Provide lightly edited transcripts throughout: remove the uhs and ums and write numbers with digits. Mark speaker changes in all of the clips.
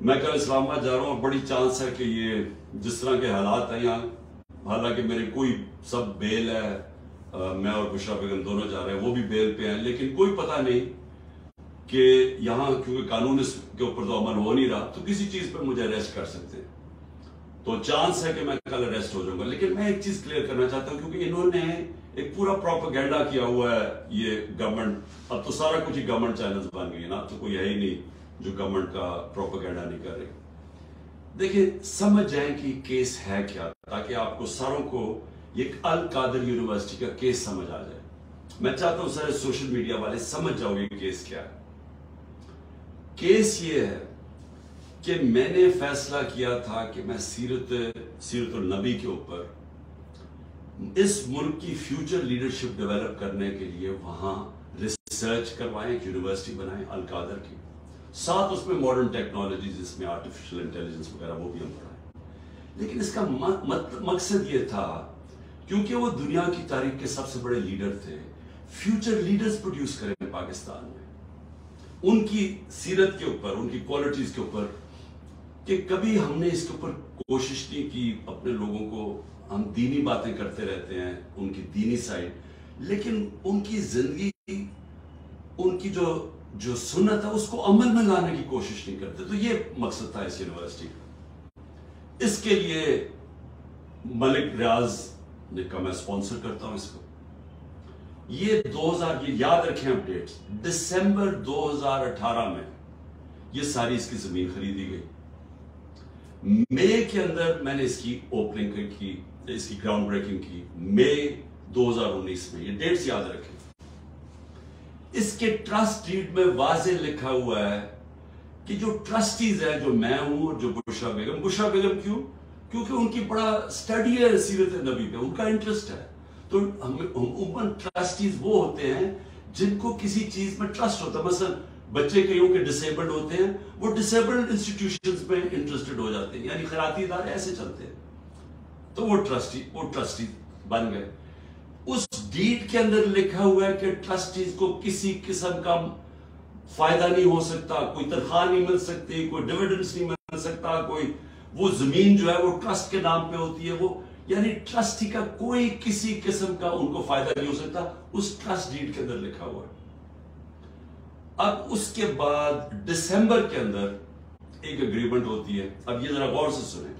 Speaker 1: میں کل اسلام آباد جا رہا ہوں، بڑی چانس ہے کہ یہ جس طرح کے حالات ہیں یہاں، حالانکہ میری کوئی سب بیل ہے، میں اور بشرا بیگم دونوں جا رہے ہیں، وہ بھی بیل پہ ہیں، لیکن کوئی پتہ نہیں کہ یہاں کیونکہ قانون اس کے اوپر تو عمل ہو نہیں رہا، تو کسی چیز پہ مجھے اریسٹ کر سکتے ہیں، تو چانس ہے کہ میں کل اریسٹ ہو جاؤں گا۔ لیکن میں ایک چیز کلیئر کرنا چاہتا ہوں، کیونکہ انہوں نے ایک پورا پروپیگنڈا کیا ہوا ہے، یہ گورنمنٹ، اب تو سارا کچھ ہی گورنمنٹ چینلز بن گئی ہے نا، اب تو کوئی ہے ہی نہیں جو گورنمنٹ کا پروپیگنڈا نہیں کر رہی۔ دیکھیں، سمجھ جائیں کہ کیس ہے کیا، تاکہ آپ کو ساروں کو ایک القادر یونیورسٹی کا کیس سمجھ آ جائے۔ میں چاہتا ہوں سارے سوشل میڈیا والے سمجھ جاؤ گے کیس کیا ہے۔ کیس یہ ہے کہ میں نے فیصلہ کیا تھا کہ میں سیرت النبی کے اوپر اس ملک کی فیوچر لیڈرشپ ڈیولپ کرنے کے لیے وہاں ریسرچ کروائیں، ایک یونیورسٹی بنائیں القادر کی، ساتھ اس میں ماڈرن ٹیکنالوجیز، اس میں آرٹیفیشل انٹیلیجنس وغیرہ وہ بھی ہم پڑھائیں۔ لیکن اس کا مقصد یہ تھا، کیونکہ وہ دنیا کی تاریخ کے سب سے بڑے لیڈر تھے، فیوچر لیڈرز پروڈیوس کریں پاکستان میں، ان کی سیرت کے اوپر، ان کی کوالٹیز کے اوپر، کہ کبھی ہم نے اس کے اوپر کوشش نہیں کی اپنے لوگوں کو، ہم دینی باتیں کرتے رہتے ہیں، ان کی دینی سائڈ، لیکن ان کی زندگی، ان کی جو سنت ہے اس کو عمل میں لانے کی کوشش نہیں کرتے۔ تو یہ مقصد تھا اس یونیورسٹی کا۔ اس کے لیے ملک ریاض نے کہا میں اسپانسر کرتا ہوں اس کو۔ یہ 2000، یہ یاد رکھیں اپڈیٹس، دسمبر 2018 میں یہ ساری اس کی زمین خریدی گئی۔ مئی کے اندر میں نے اس کی اوپننگ کی، اس کی گراؤنڈ بریکنگ کی، مئی 2019 میں، یہ ڈیٹس یاد رکھیں۔ اس کے ٹرسٹ ڈیڈ میں واضح لکھا ہوا ہے کہ جو ٹرسٹیز ہیں، جو میں ہوں اور جو بشرا بیگم کیوں؟ کیونکہ ان کی بڑا اسٹڈی ہے سیرت نبی پہ، ان کا انٹرسٹ ہے۔ تو عموماً ٹرسٹیز وہ ہوتے ہیں جن کو کسی چیز میں ٹرسٹ ہوتا ہے، مثلا بچے کئیوں کے ڈسیبلڈ ہوتے ہیں، وہ ڈسیبلڈ انسٹیٹیوشنز میں انٹرسٹڈ ہو جاتے ہیں، یعنی خیراتی ادارے ایسے چلتے ہیں، تو وہ ٹرسٹی بن گئے۔ اس ڈیڈ کے اندر لکھا ہوا ہے کہ ٹرسٹیز کو کسی قسم کا فائدہ نہیں ہو سکتا، کوئی تنخواہ نہیں مل سکتی، کوئی ڈیویڈنڈز نہیں مل سکتا، کوئی وہ زمین جو ہے وہ ٹرسٹ کے نام پہ ہوتی ہے، وہ یعنی ٹرسٹی کا کوئی کسی قسم کا ان کو فائدہ نہیں ہو سکتا، اس ٹرسٹ ڈیڈ کے اندر لکھا ہوا ہے۔ اب اس کے بعد دسمبر کے اندر ایک اگریمنٹ ہوتی ہے، اب یہ ذرا غور سے سنیں،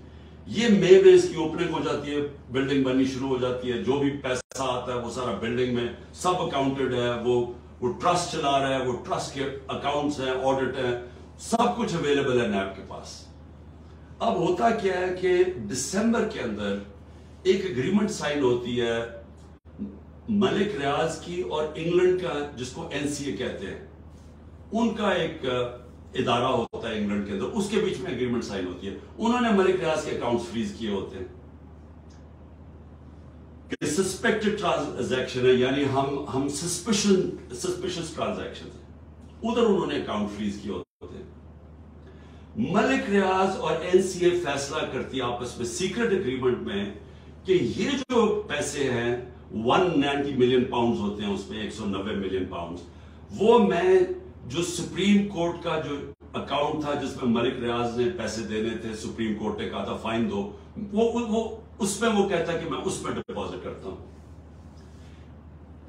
Speaker 1: یہ مئی میں اس کی اوپننگ ہو جاتی ہے، بلڈنگ بننی شروع ہو جاتی ہے، جو بھی پیسہ آتا ہے وہ سارا بلڈنگ میں سب اکاؤنٹڈ ہے، وہ ٹرسٹ چلا رہا ہے، وہ ٹرسٹ کے اکاؤنٹس ہیں، آڈٹ ہیں، سب کچھ اویلیبل ہے نیب کے پاس۔ اب ہوتا کیا ہے کہ دسمبر کے اندر ایک اگریمنٹ سائن ہوتی ہے ملک ریاض کی اور انگلینڈ کا، جس کو NCA کہتے ہیں، ان کا ایک ادارہ ہوتا ہے انگلینڈ کے اندر، اس کے بیچ میں اگریمنٹ سائن ہوتی ہے۔ انہوں نے ملک ریاض کے اکاؤنٹس فریز کیے ہوتے ہیں کہ سسپیکٹڈ ٹرانزیکشن ہے، یعنی ہم سسپیشس ٹرانزیکشن ہیں، ادھر انہوں نے اکاؤنٹ فریز کیے ہوتے ہیں۔ ملک ریاض اور NCA فیصلہ کرتی آپس میں سیکرٹ اگریمنٹ میں کہ یہ جو پیسے ہیں 190 ملین پاؤنڈز ہوتے ہیں، اس میں 190 ملین پاؤنڈز، وہ میں جو سپریم کورٹ کا جو اکاؤنٹ تھا جس میں ملک ریاض نے پیسے دینے تھے، سپریم کورٹ نے کہا تھا فائن دو، وہ اس میں وہ کہتا ہے کہ میں اس میں ڈپازٹ کرتا ہوں۔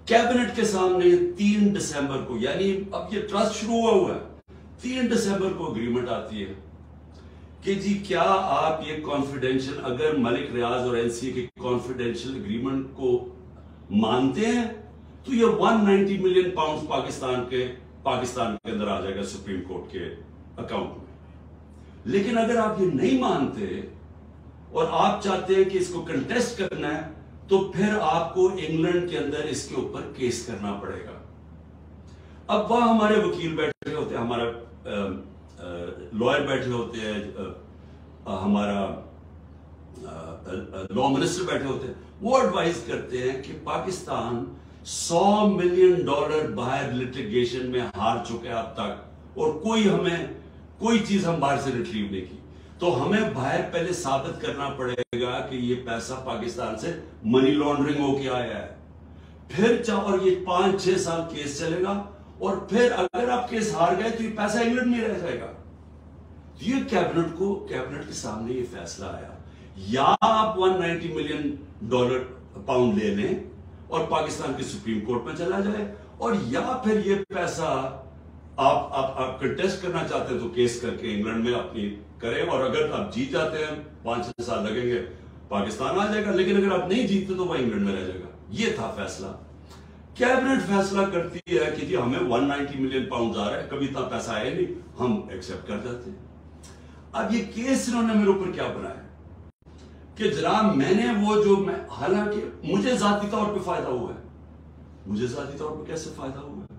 Speaker 1: کیبنٹ کے سامنے 3 دسمبر کو، یعنی اب یہ ٹرسٹ شروع ہوا ہے، 3 دسمبر کو اگریمنٹ آتی ہے کہ جی کیا آپ یہ کانفیڈینشل، اگر ملک ریاض اور NCA کے کانفیڈینشل اگریمنٹ کو مانتے ہیں تو یہ 190 ملین پاؤنڈز پاکستان کے اندر آ جائے گا سپریم کورٹ کے اکاؤنٹ میں۔ لیکن اگر آپ یہ نہیں مانتے اور آپ چاہتے ہیں کہ اس کو کنٹیسٹ کرنا ہے، تو پھر آپ کو انگلینڈ کے اندر اس کے اوپر کیس کرنا پڑے گا۔ اب وہاں ہمارے وکیل بیٹھے ہوتے ہیں، ہمارا لائر بیٹھے ہوتے ہیں، ہمارا لا منسٹر بیٹھے ہوتے ہیں، وہ ایڈوائز کرتے ہیں کہ پاکستان $100 ملین باہر لٹیگیشن میں ہار چکے اب تک، اور کوئی چیز ہم باہر سے ریٹریو نہیں کی، تو ہمیں باہر پہلے ثابت کرنا پڑے گا کہ یہ پیسہ پاکستان سے منی لانڈرنگ ہو کے آیا ہے، پھر اور یہ 5-6 سال کیس چلے گا، اور پھر اگر آپ کیس ہار گئے تو یہ پیسہ انگلینڈ میں رہ جائے گا۔ یہ کیبنٹ کے سامنے یہ فیصلہ آیا، یا آپ $190 ملین پاؤنڈ لے لیں اور پاکستان کی سپریم کورٹ میں چلا جائے، اور یا پھر یہ پیسہ آپ کنٹیسٹ کرنا چاہتے ہیں تو کیس کر کے انگلینڈ میں اپنی کریں، اور اگر آپ جیت جاتے ہیں 5-6 سال لگیں گے پاکستان آ جائے گا، لیکن اگر آپ نہیں جیتتے تو وہ انگلینڈ میں رہ جائے گا۔ یہ تھا فیصلہ۔ کیبنٹ فیصلہ کرتی ہے کہ جی ہمیں 190 ملین پاؤنڈ آ رہا ہے، کبھی اتنا پیسہ آیا نہیں، ہم ایکسپٹ کر جاتے ہیں۔ اب یہ کیس انہوں نے میرے اوپر کیا بنایا کہ جناب میں نے حالانکہ مجھے ذاتی طور پہ فائدہ ہوا ہے، مجھے ذاتی طور پہ کیسے فائدہ ہوا ہے؟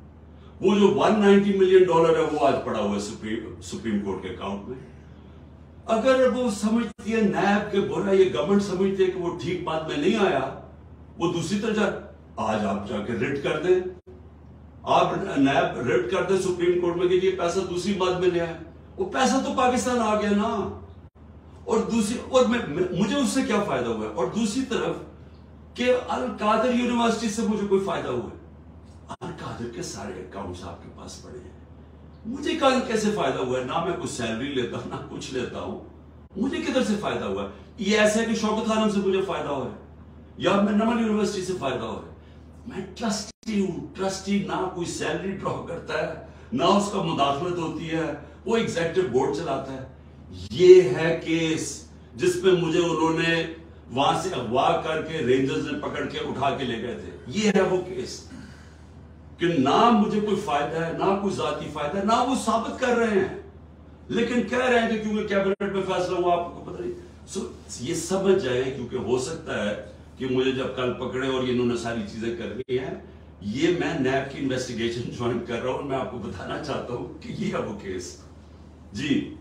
Speaker 1: وہ جو $190 ملین ہے وہ آج پڑا ہوا ہے سپریم کورٹ کے اکاؤنٹ میں۔ اگر وہ سمجھتی ہے نیب کے برا، یہ گورنمنٹ سمجھتی ہے کہ وہ ٹھیک بات میں نہیں آیا، وہ دوسری طرف آج آپ جا کے ریٹ کر دیں، آپ نیب ریٹ کر دیں سپریم کورٹ میں کہ یہ پیسہ دوسری بات میں لے آئے، وہ پیسہ تو پاکستان آ گیا نا۔ اور مجھے اس سے کیا فائدہ ہوا ہے؟ اور دوسری طرف کہ القادر یونیورسٹی سے مجھے کوئی فائدہ ہوا ہے؟ القادر کے سارے اکاؤنٹس آپ کے پاس پڑے ہیں، مجھے کیسے فائدہ ہوا ہے؟ نہ میں کچھ سیلری لیتا ہوں، نہ کچھ لیتا ہوں، مجھے کدھر سے فائدہ ہوا ہے؟ یہ ایسا ہے کہ شوکت خانم سے مجھے فائدہ ہوا ہے، یا میں نمل یونیورسٹی سے فائدہ ہوا ہے؟ میں ٹرسٹی ہوں، ٹرسٹی نہ کوئی سیلری ڈرا کرتا ہے، نہ اس کا مداخلت ہوتی ہے، وہ ایگزیکٹو بورڈ چلاتا ہے۔ یہ ہے کیس جس پہ مجھے انہوں نے وہاں سے اغوا کر کے رینجرز نے پکڑ کے اٹھا کے لے گئے تھے۔ یہ ہے وہ کیس کہ نہ مجھے کوئی فائدہ ہے، نہ کوئی ذاتی فائدہ ہے، نہ وہ ثابت کر رہے ہیں، لیکن کہہ رہے ہیں کہ کیونکہ کیبنٹ میں فیصلہ ہوا آپ کو پتہ نہیں۔ یہ سمجھ جائیں، کیونکہ ہو سکتا ہے کہ مجھے جب کل پکڑے اور انہوں نے ساری چیزیں کرنی ہیں، یہ میں نیب کی انویسٹیگیشن جوائن کر رہا ہوں، میں آپ کو بتانا چاہتا ہوں کہ یہ ہے وہ کیس۔ جی